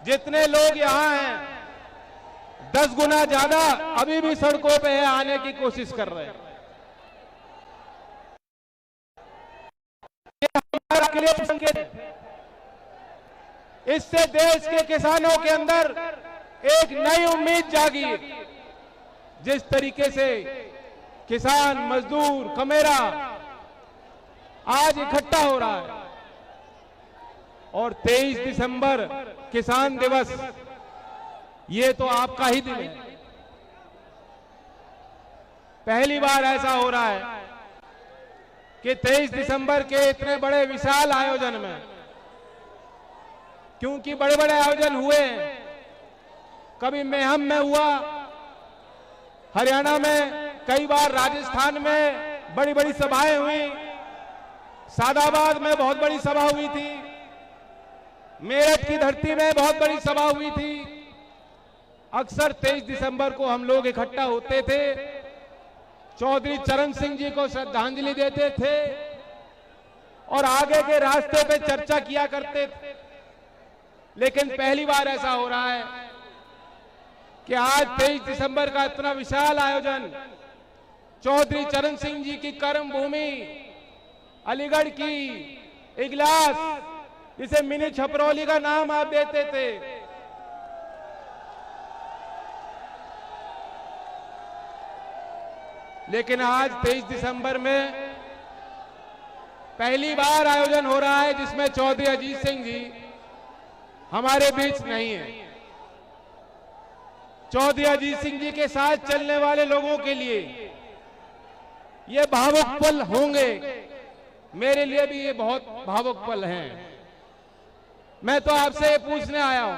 जितने लोग यहाँ हैं 10 गुना ज्यादा अभी भी सड़कों पे है, आने की कोशिश कर रहे हैं। ये हमारा क्लियर संकेत है। इससे देश के किसानों के अंदर एक नई उम्मीद जागी। जिस तरीके से किसान, मजदूर, कमेरा आज इकट्ठा हो रहा है और 23 दिसंबर किसान दिवस, ये तो आपका ही दिन है। पहली बार ऐसा हो रहा है कि 23 दिसंबर के इतने बड़े विशाल आयोजन में, क्योंकि बड़े बड़े आयोजन हुए हैं, कभी मेहम में हुआ, हरियाणा में कई बार, राजस्थान में बड़ी बड़ी सभाएं हुई, सादाबाद में बहुत बड़ी सभा हुई थी, मेरठ की धरती में बहुत बड़ी सभा हुई थी। अक्सर 23 दिसंबर को हम लोग इकट्ठा होते थे, चौधरी चरण सिंह जी को श्रद्धांजलि देते थे और आगे के रास्ते पे चर्चा किया करते थे। लेकिन पहली बार ऐसा हो रहा है कि आज 23 दिसंबर का इतना विशाल आयोजन, चौधरी चरण सिंह जी की कर्म भूमि अलीगढ़ की इगलास, जिसे मिनी छपरौली का नाम आप देते थे, लेकिन आज 23 दिसंबर में पहली बार आयोजन हो रहा है जिसमें चौधरी अजीत सिंह जी हमारे बीच नहीं है। चौधरी अजीत सिंह जी के साथ चलने वाले लोगों के लिए ये भावुक पल होंगे, मेरे लिए भी ये बहुत भावुक पल हैं। मैं तो आपसे ये पूछने आया हूं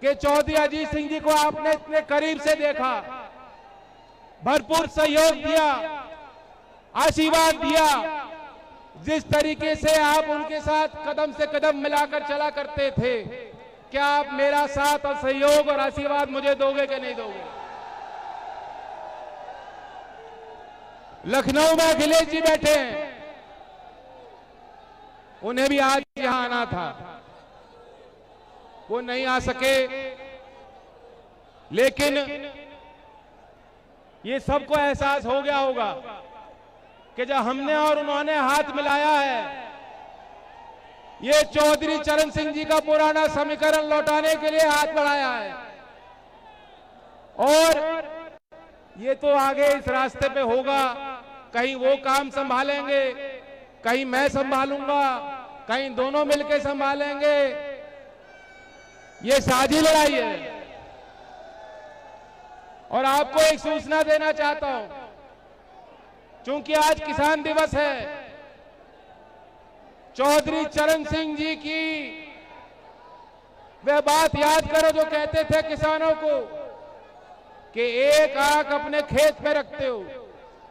कि चौधरी अजीत सिंह जी को आपने इतने करीब से देखा, भरपूर सहयोग दिया, आशीर्वाद दिया, जिस तरीके से आप उनके साथ कदम से कदम मिलाकर चला करते थे, क्या आप मेरा साथ और सहयोग और आशीर्वाद मुझे दोगे कि नहीं दोगे? लखनऊ में अखिलेश जी बैठे हैं, उन्हें भी आज यहां आना था, वो नहीं आ सके, लेकिन ये सबको एहसास हो गया होगा कि जब हमने और उन्होंने हाथ मिलाया है, ये चौधरी चरण सिंह जी का पुराना समीकरण लौटाने के लिए हाथ बढ़ाया है। और ये तो आगे इस रास्ते पे होगा, कहीं वो काम संभालेंगे, कहीं मैं संभालूंगा, कहीं दोनों मिलकर संभालेंगे। ये साझी लड़ाई है। और आपको एक सूचना देना चाहता हूं, क्योंकि आज किसान दिवस है, चौधरी चरण सिंह जी की वह बात याद करो जो कहते थे किसानों को कि एक आंख अपने खेत में रखते हो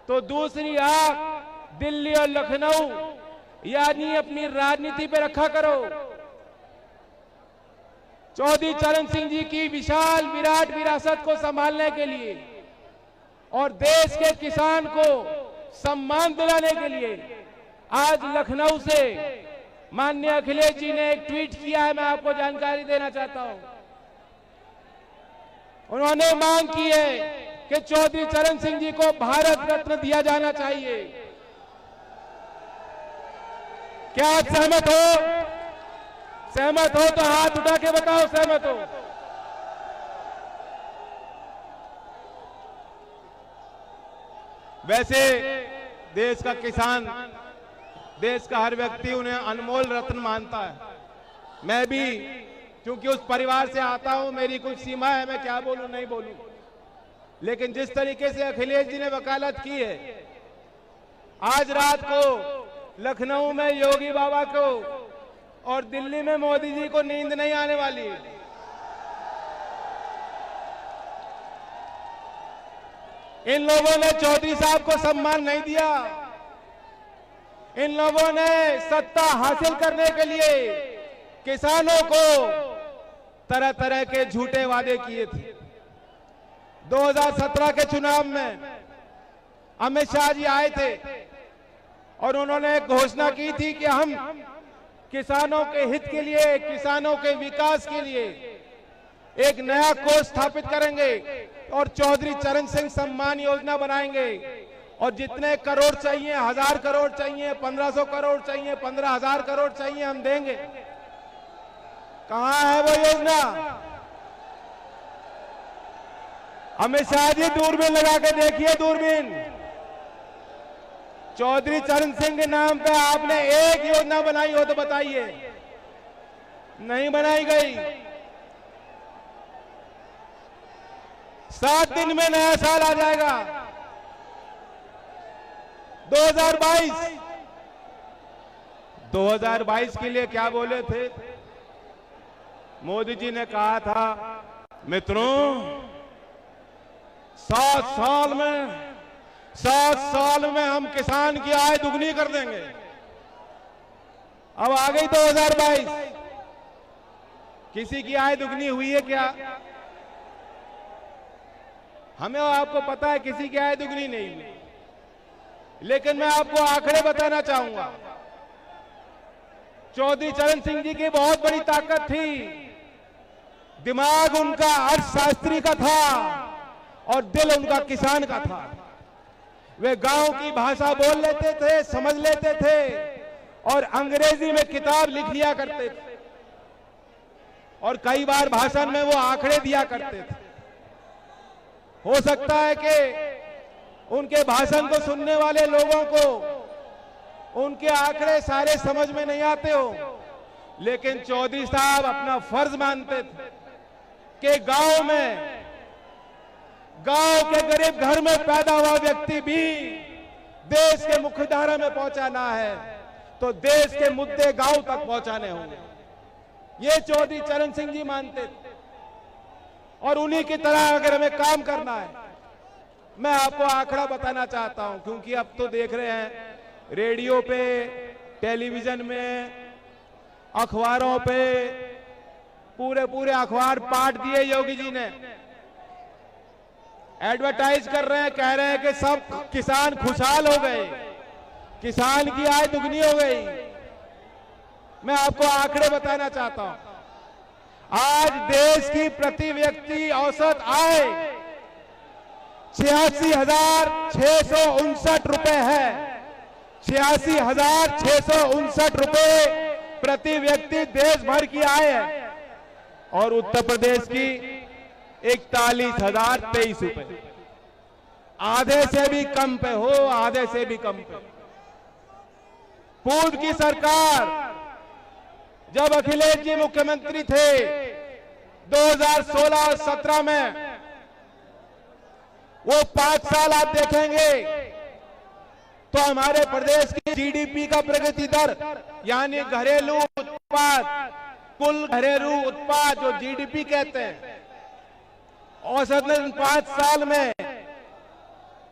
तो दूसरी आंख दिल्ली और लखनऊ यानी अपनी राजनीति पे रखा करो। चौधरी चरण सिंह जी की विशाल विराट विरासत को संभालने के लिए और देश के किसान को सम्मान दिलाने के लिए आज लखनऊ से माननीय अखिलेश जी ने एक ट्वीट किया है, मैं आपको जानकारी देना चाहता हूं। उन्होंने मांग की है कि चौधरी चरण सिंह जी को भारत रत्न दिया जाना चाहिए। क्या आप सहमत हो? सहमत हो तो हाथ उठा के बताओ, सहमत हो? वैसे देश का किसान, देश का हर व्यक्ति उन्हें अनमोल रत्न मानता है। मैं भी क्योंकि उस परिवार से आता हूं, मेरी कुछ सीमा है, मैं क्या बोलूं नहीं बोलूं, लेकिन जिस तरीके से अखिलेश जी ने वकालत की है, आज रात को लखनऊ में योगी बाबा को और दिल्ली में मोदी जी को नींद नहीं आने वाली। इन लोगों ने चौधरी साहब को सम्मान नहीं दिया। इन लोगों ने सत्ता हासिल करने के लिए किसानों को तरह तरह के झूठे वादे किए थे। 2017 के चुनाव में अमित शाह जी आए थे और उन्होंने एक घोषणा की थी कि हम किसानों के हित के लिए, किसानों के विकास के लिए एक नया कोष स्थापित करेंगे और चौधरी चरण सिंह सम्मान योजना बनाएंगे। और जितने करोड़ चाहिए, 1000 करोड़ चाहिए, 1500 करोड़ चाहिए, 15,000 करोड़ चाहिए, हम देंगे। कहां है वो योजना? अमित शाह जी दूरबीन लगा के देखिए, दूरबीन। चौधरी चरण सिंह के नाम पे आपने एक योजना बनाई हो तो बताइए। नहीं बनाई गई। 7 दिन में नया साल आ जाएगा 2022। 2022 के लिए क्या बोले थे? मोदी जी ने कहा था, मित्रों 7 साल में हम किसान की आय दुगनी कर देंगे। अब आ गई 2022, किसी की आय दुगनी हुई है क्या? हमें आपको पता है किसी की आय दुगनी नहीं हुई, लेकिन मैं आपको आंकड़े बताना चाहूंगा। चौधरी चरण सिंह जी की बहुत बड़ी ताकत थी। दिमाग उनका अर्थशास्त्री का था और दिल उनका किसान का था। वे गांव की भाषा बोल लेते थे, समझ लेते थे और अंग्रेजी में किताब लिख लिया करते थे और कई बार भाषण में वो आंकड़े दिया करते थे। हो सकता है कि उनके भाषण को सुनने वाले लोगों को उनके आंकड़े सारे समझ में नहीं आते हो, लेकिन चौधरी साहब अपना फर्ज मानते थे कि गांव के गरीब घर में पैदा हुआ व्यक्ति भी देश के मुख्यधारा में पहुंचाना है तो देश के मुद्दे गांव तक पहुंचाने होंगे। ये चौधरी चरण सिंह जी मानते थे और उन्हीं की तरह अगर हमें काम करना है, मैं आपको आंकड़ा बताना चाहता हूं, क्योंकि अब तो देख रहे हैं रेडियो पे, टेलीविजन में, अखबारों पे पूरे अखबार पाट दिए योगी जी ने। एडवर्टाइज कर रहे हैं, कह रहे हैं कि सब किसान खुशहाल हो गए, किसान की आय दुगनी हो गई। मैं आपको आंकड़े बताना चाहता हूं। आज देश की प्रति व्यक्ति औसत आय 86,659 रुपए है। 86,659 रुपए प्रति व्यक्ति देश भर की आय है और उत्तर प्रदेश की 41,023 रुपए। आधे से भी कम पे हो, आधे से भी कम पे। पूर्व की सरकार जब अखिलेश जी मुख्यमंत्री थे 2016 और 17 में, वो 5 साल आप देखेंगे तो हमारे प्रदेश की जीडीपी का प्रगति दर यानी घरेलू उत्पाद, कुल घरेलू उत्पाद जो जीडीपी कहते हैं, औसतन 5 साल में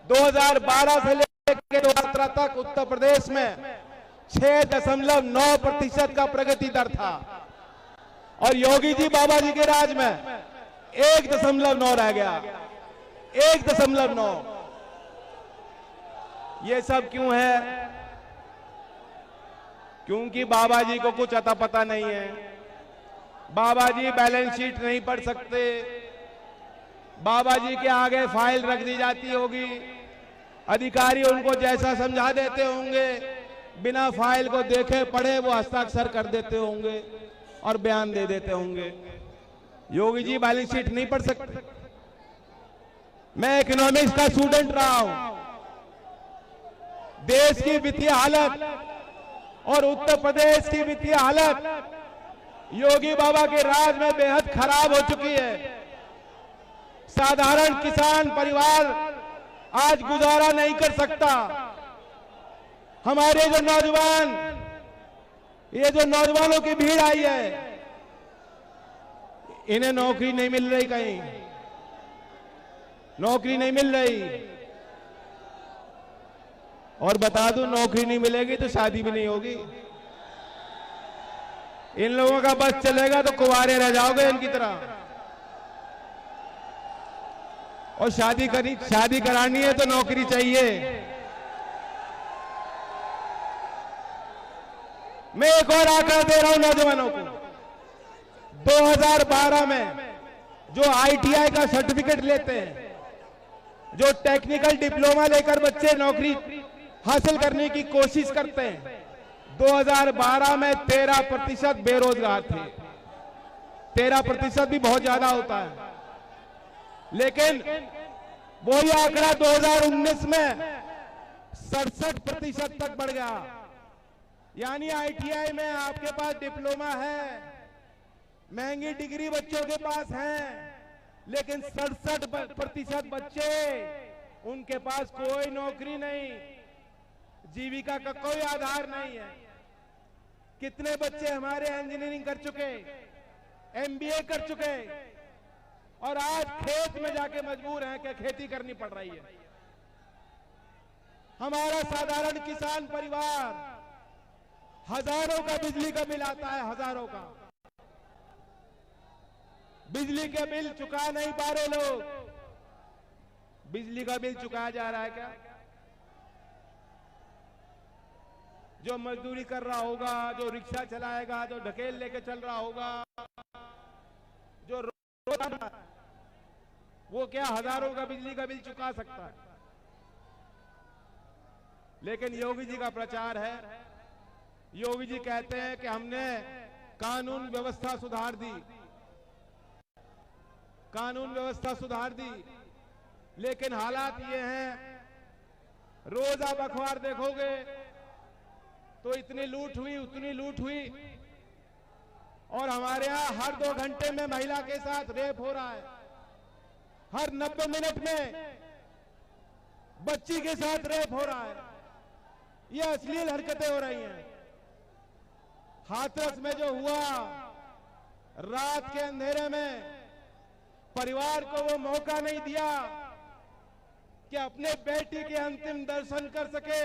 2012 से लेकर 2017 तक उत्तर प्रदेश में 6.9% का प्रगति दर था और योगी जी बाबा जी के राज में 1.9 रह गया। 1.9। ये सब क्यों है? क्योंकि बाबा जी को कुछ अता पता नहीं है। बाबा जी बैलेंस शीट नहीं पढ़ सकते। बाबा जी के आगे फाइल रख दी जाती होगी, अधिकारी उनको जैसा समझा देते होंगे, बिना फाइल को देखे पढ़े वो हस्ताक्षर कर देते होंगे और बयान दे देते होंगे। योगी जी बैलेंस शीट नहीं पढ़ सकते। मैं इकोनॉमिक्स का स्टूडेंट रहा हूं। देश की वित्तीय हालत और उत्तर प्रदेश की वित्तीय हालत योगी बाबा के राज में बेहद खराब हो चुकी है। साधारण किसान परिवार आज गुजारा नहीं कर सकता। हमारे जो नौजवान, ये जो नौजवानों की भीड़ आई है, इन्हें नौकरी नहीं मिल रही, कहीं नौकरी नहीं मिल रही। और बता दूं, नौकरी नहीं मिलेगी तो शादी भी नहीं होगी। इन लोगों का बस चलेगा तो कुंवारे रह जाओगे इनकी तरह। और शादी करानी है तो नौकरी चाहिए। मैं एक और आंकड़ा दे रहा हूं नौजवानों को। 2012 में जो आईटीआई का सर्टिफिकेट लेते हैं, जो टेक्निकल डिप्लोमा लेकर बच्चे नौकरी हासिल करने की कोशिश करते हैं, 2012 में 13% बेरोजगार थे। 13% भी बहुत ज्यादा होता है, लेकिन वही आंकड़ा 2019 में 67% तक बढ़ गया। यानी आईटीआई में आपके पास डिप्लोमा है, महंगी डिग्री बच्चों के पास है, लेकिन 67% बच्चे, उनके पास कोई नौकरी नहीं, जीविका का कोई आधार नहीं है। कितने बच्चे हमारे इंजीनियरिंग कर चुके, एमबीए कर चुके, और आज खेत में जाके मजबूर हैं कि खेती करनी पड़ रही है। हमारा साधारण किसान परिवार हजारों का बिजली का बिल आता है, हजारों का बिजली के बिल चुका नहीं पा रहे लोग। बिजली का बिल चुकाया जा रहा है क्या? जो मजदूरी कर रहा होगा, जो रिक्शा चलाएगा, जो ढकेल लेके चल रहा होगा, जो रोज, वो क्या हजारों का बिजली का बिल चुका सकता है? लेकिन योगी जी का प्रचार है, योगी जी कहते हैं कि हमने कानून व्यवस्था सुधार दी, कानून व्यवस्था सुधार दी। लेकिन हालात ये हैं, रोज आप अखबार देखोगे तो इतनी लूट हुई, उतनी लूट हुई, और हमारे यहां हर 2 घंटे में महिला के साथ रेप हो रहा है, हर 90 मिनट में बच्ची के साथ रेप हो रहा है। ये अश्लील हरकतें हो रही हैं। हाथरस में जो हुआ, रात के अंधेरे में परिवार को वो मौका नहीं दिया कि अपने बेटी के अंतिम दर्शन कर सके।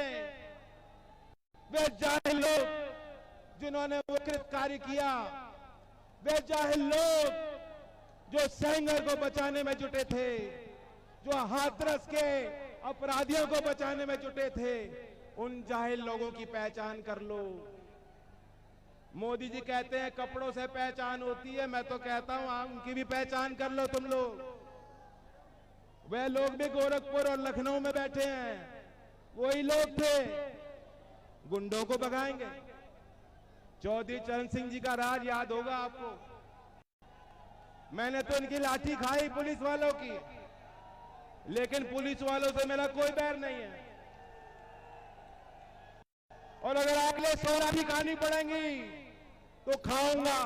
वे जाहिल लोग जिन्होंने वो कृत्य कार्य किया, वे जाहिल लोग जो सेंगर को बचाने में जुटे थे, जो हाथरस के अपराधियों को बचाने में जुटे थे, उन जाहिल लोगों की पहचान कर लो। मोदी जी कहते हैं कपड़ों से पहचान होती है, मैं तो कहता हूं उनकी भी पहचान कर लो तुम लोग। वे लोग भी गोरखपुर और लखनऊ में बैठे हैं, वही लोग थे, गुंडों को भगाएंगे। चौधरी चरण सिंह जी का राज याद होगा आपको। मैंने तो इनकी लाठी खाई पुलिस वालों की, लेकिन पुलिस वालों से मेरा कोई बैर नहीं है। और अगर अगले 16 भी खानी पड़ेंगी तो खाऊंगा।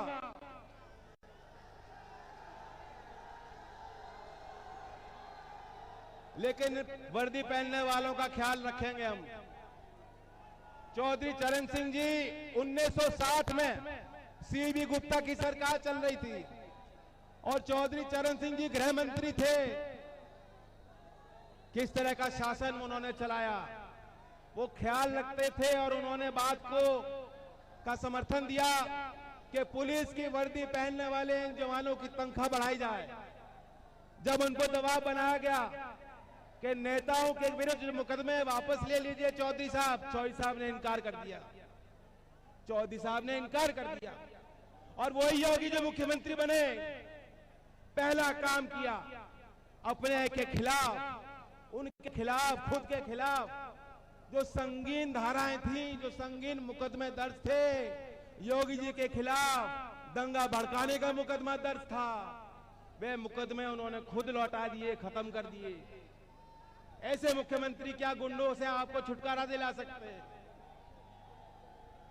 लेकिन वर्दी पहनने वालों का ख्याल रखेंगे हम। चौधरी चरण सिंह जी 1960 में सीबी गुप्ता की सरकार चल रही थी और चौधरी चरण सिंह जी गृह मंत्री थे। किस तरह का शासन उन्होंने चलाया वो ख्याल रखते थे, और उन्होंने बात का समर्थन दिया कि पुलिस की वर्दी पहनने वाले इन जवानों की तनख्वाह बढ़ाई जाए। जब उनको दबाव बनाया गया कि नेताओं के विरुद्ध मुकदमे वापस ले लीजिए चौधरी साहब ने इनकार कर दिया। चौधरी साहब ने इनकार कर दिया, और वही योगी जो मुख्यमंत्री बने, पहला काम किया अपने के खिलाफ, उनके खिलाफ, खुद के खिलाफ जो संगीन धाराएं थी, जो संगीन मुकदमे दर्ज थे, योगी जी के खिलाफ दंगा भड़काने का मुकदमा दर्ज था, वे मुकदमे उन्होंने खुद लौटा दिए, खत्म कर दिए। ऐसे मुख्यमंत्री क्या गुंडों से आपको छुटकारा दिला सकते हैं?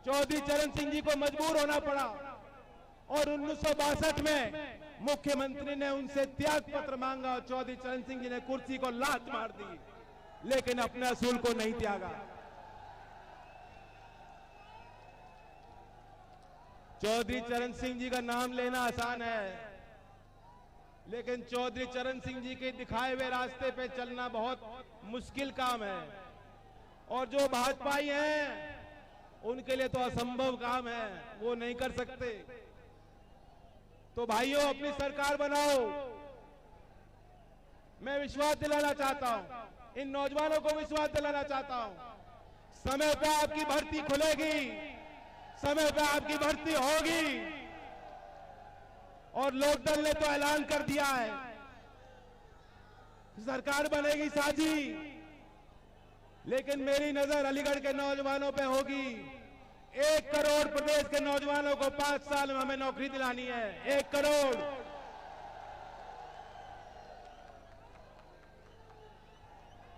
चौधरी चरण सिंह जी को मजबूर होना पड़ा, और 1962 में मुख्यमंत्री ने उनसे त्याग पत्र मांगा, और चौधरी चरण सिंह जी ने कुर्सी को लात मार दी, लेकिन अपने असूल को नहीं त्यागा। चौधरी चरण सिंह जी का नाम लेना आसान है, लेकिन चौधरी चरण सिंह जी के दिखाए हुए रास्ते पे चलना बहुत मुश्किल काम है, और जो भाजपाई हैं उनके लिए तो असंभव काम है, वो नहीं कर सकते। तो भाइयों, अपनी सरकार बनाओ। मैं विश्वास दिलाना चाहता हूं, इन नौजवानों को विश्वास दिलाना चाहता हूं, समय पर आपकी भर्ती खुलेगी, समय पे आपकी भर्ती होगी। और लोकदल ने तो ऐलान कर दिया है, सरकार बनेगी साझी, लेकिन मेरी नजर अलीगढ़ के नौजवानों पे होगी। 1 करोड़ प्रदेश के नौजवानों को 5 साल में हमें नौकरी दिलानी है। 1 करोड़।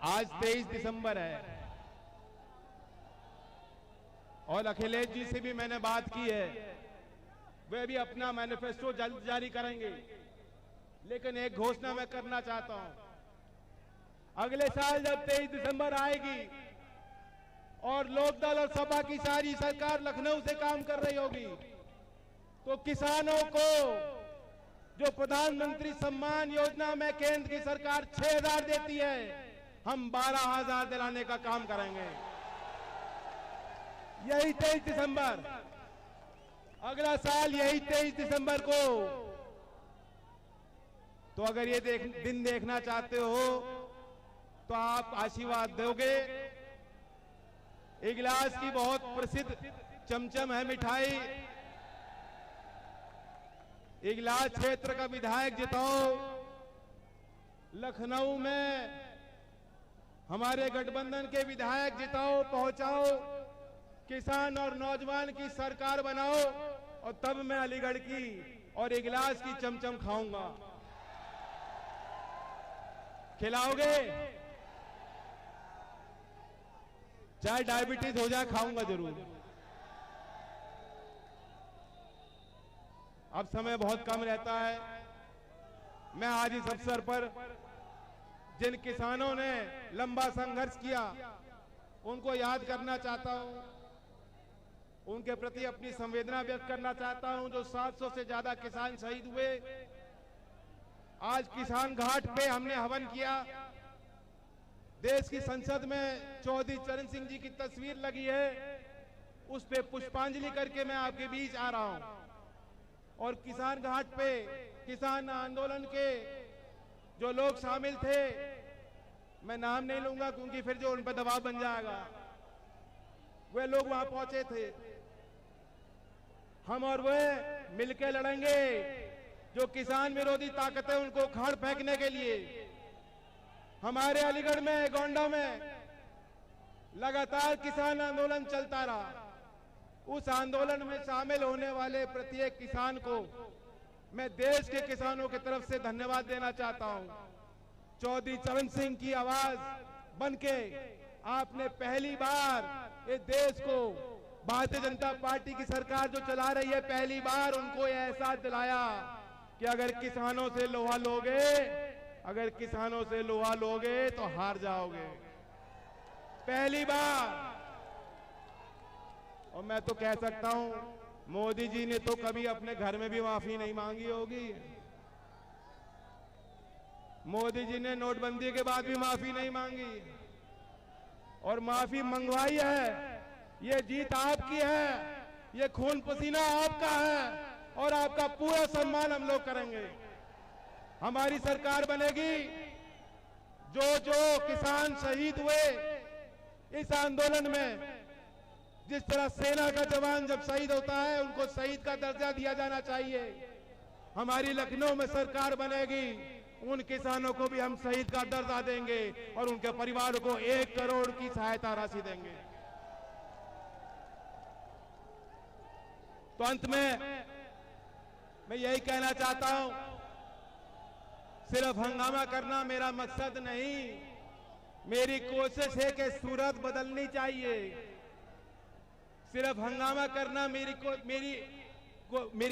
आज 23 दिसंबर है और अखिलेश जी से भी मैंने बात की है, वे भी अपना मैनिफेस्टो जल्द जारी करेंगे। लेकिन एक घोषणा मैं करना चाहता हूं, अगले साल जब 23 दिसंबर आएगी और लोकदल और सपा की सारी सरकार लखनऊ से काम कर रही होगी, तो किसानों को जो प्रधानमंत्री सम्मान योजना में केंद्र की सरकार 6,000 देती है, हम 12,000 दिलाने का काम करेंगे। यही 23 दिसंबर, अगला साल यही 23 दिसंबर को। तो अगर ये दिन देखना चाहते हो तो आप आशीर्वाद दोगे। इगलास की बहुत प्रसिद्ध चमचम है मिठाई, इगलास क्षेत्र का विधायक जिताओ। लखनऊ में हमारे गठबंधन के विधायक जिताओ, पहुंचाओ, किसान और नौजवान की सरकार बनाओ, और तब मैं अलीगढ़ की और इगलास की चमचम खाऊंगा। खिलाओगे? चाहे डायबिटीज हो जाए, खाऊंगा जरूर। अब समय बहुत कम रहता है। मैं आज इस अवसर पर जिन किसानों ने लंबा संघर्ष किया उनको याद करना चाहता हूं, उनके प्रति अपनी संवेदना व्यक्त करना चाहता हूं। जो 700 से ज्यादा किसान शहीद हुए, आज किसान घाट पे हमने हवन किया। देश की संसद में चौधरी चरण सिंह जी की तस्वीर लगी है, उस पे पुष्पांजलि करके मैं आपके बीच आ रहा हूं। और किसान घाट पे किसान आंदोलन के जो लोग शामिल थे, मैं नाम नहीं लूंगा क्योंकि फिर जो उन पर दबाव बन जाएगा, वे लोग वहां पहुंचे थे। हम और वे मिलकर लड़ेंगे जो किसान विरोधी ताकतें उनको उखाड़ फेंकने के लिए। हमारे अलीगढ़ में, गोंडा में लगातार किसान आंदोलन चलता रहा। उस आंदोलन में शामिल होने वाले प्रत्येक किसान को मैं देश के किसानों की तरफ से धन्यवाद देना चाहता हूं। चौधरी चरण सिंह की आवाज बनके आपने पहली बार इस देश को, भारतीय जनता पार्टी की सरकार जो चला रही है, पहली बार उनको यह एहसास दिलाया कि अगर किसानों से लोहा लोगे, अगर किसानों से लोहा लोगे तो हार जाओगे। पहली बार। और मैं तो कह सकता हूं, मोदी जी ने तो कभी अपने घर में भी माफी नहीं मांगी होगी। मोदी जी ने नोटबंदी के बाद भी माफी नहीं मांगी, और माफी मंगवाई है। ये जीत आपकी है, ये खून पसीना आपका है, और आपका पूरा सम्मान हम लोग करेंगे। हमारी सरकार बनेगी। जो जो किसान शहीद हुए इस आंदोलन में, जिस तरह सेना का जवान जब शहीद होता है उनको शहीद का दर्जा दिया जाना चाहिए, हमारी लखनऊ में सरकार बनेगी, उन किसानों को भी हम शहीद का दर्जा देंगे और उनके परिवार को 1 करोड़ की सहायता राशि देंगे। तो अंत में मैं यही कहना चाहता हूं, सिर्फ हंगामा करना मेरा मकसद नहीं। मेरी कोशिश है कि सूरत बदलनी चाहिए। सिर्फ हंगामा करना मेरी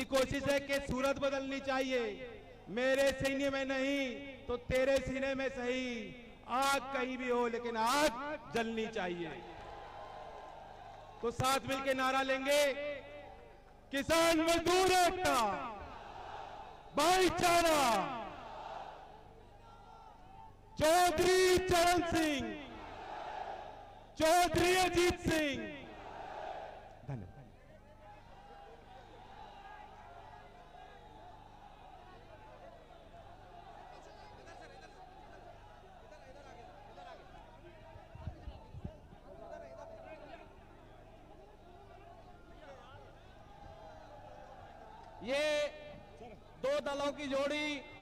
कोशिश है कि सूरत बदलनी चाहिए। मेरे सीने में नहीं तो तेरे सीने में सही, आग कहीं भी हो लेकिन आग जलनी चाहिए। तो साथ मिलकर नारा लेंगे, किसान मजदूर एकता, भाईचारा, चौधरी चरण सिंह, चौधरी अजीत सिंह। धन्यवाद। दलों की जोड़ी